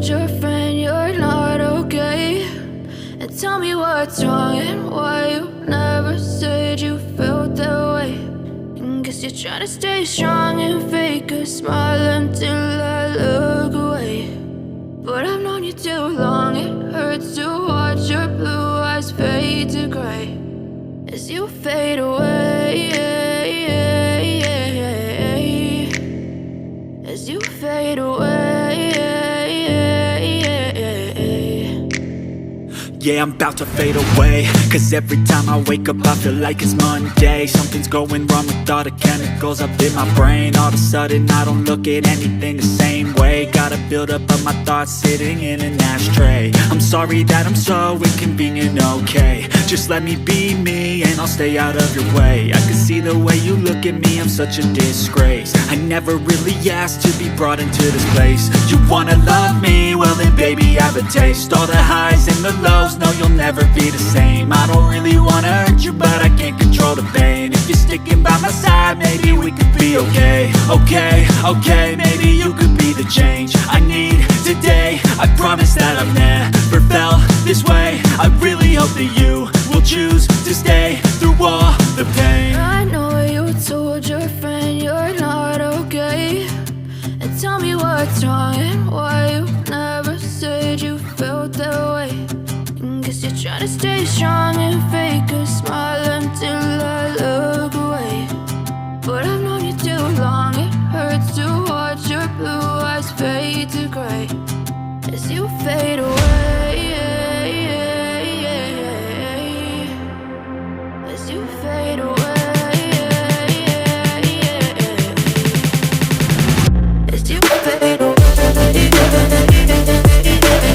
told your friend you're not okay? And tell me what's wrong and why you never said you felt that way. And guess you're trying to stay strong and fake a smile until I look away. But I've known you too long, it hurts to watch your blue eyes fade to gray as you fade away, as you fade away. Yeah, I'm about to fade away, cause every time I wake up I feel like it's Monday. Something's going wrong with all the chemicals up in my brain. All of a sudden I don't look at anything the same way. Got a buildup of my thoughts sitting in an ashtray. I'm sorry that I'm so inconvenient, okay? Just let me be me and I'll stay out of your way. I can see the way you look at me, I'm such a disgrace. I never really asked to be brought into this place. You wanna love me? Well then baby have a taste. All the highs and the lows, no you'll never be the same. I don't really wanna hurt you but I can't control the pain. If you're sticking by my side maybe we could be okay. Okay, maybe you could be the change I need today. I promise that I've never felt this way. I really hope that you will choose to stay through all the pain. I know you told your friend you're not okay. And tell me what's wrong and why you never said you felt that way. And guess you're trying to stay strong and fake a smile until I look away. But I've known you too long, it hurts to watch your blue eyes fade to gray as you fade away, as you fade away, as you fade away.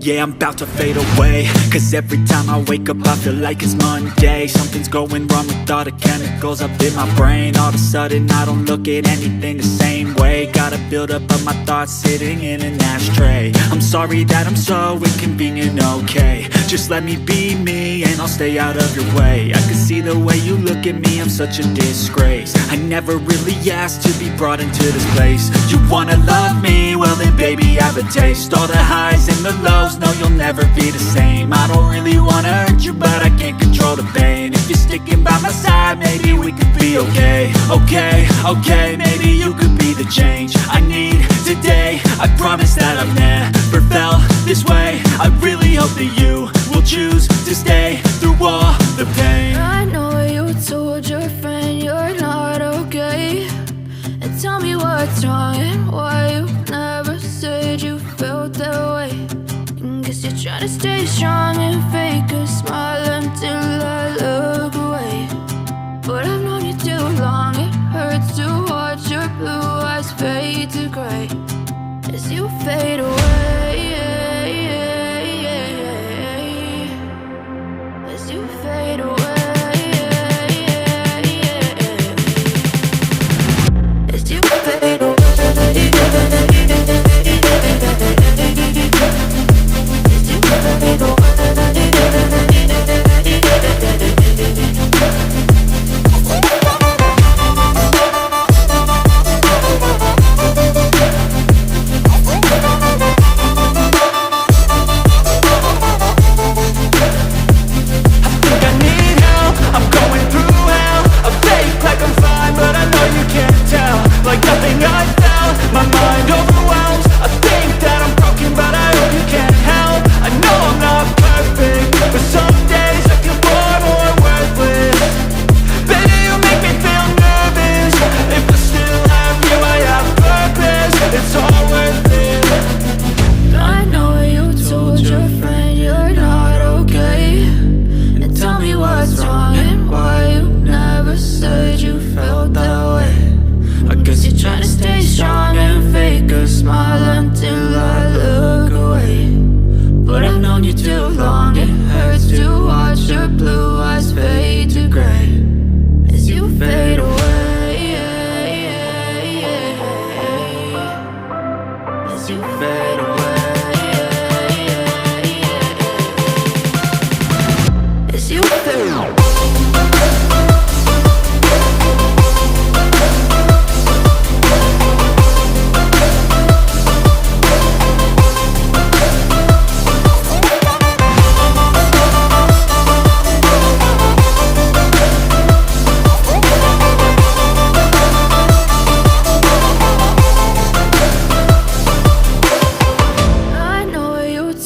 Yeah, I'm about to fade away, cause every time I wake up I feel like it's Monday. Something's going wrong with all the chemicals up in my brain. All of a sudden I don't look at anything the same way. Got a buildup of my thoughts sitting in an ashtray. I'm sorry that I'm so inconvenient, okay. Just let me be me and I'll stay out of your way. I can see the way you look at me, I'm such a disgrace. I never really asked to be brought into this place. You wanna love me? Well then baby I have a taste. All the highs and the lows, no you'll never be the same. I don't really wanna hurt you but I can't control the pain. If you're sticking by my side maybe we could be okay. Okay, maybe you could be the change I need today. I promise that I've never felt this way. I really hope that you will choose to stay through all the pain. I know you told your friend you're not okay, and tell me what's wrong and why you never said you felt that way. Guess you're trying to stay strong and fake a smile until I look away. But I've known you too long, it hurts to watch your blue eyes fade to gray as you fade away. As you fade away. As you fade away.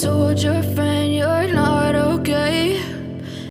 Told your friend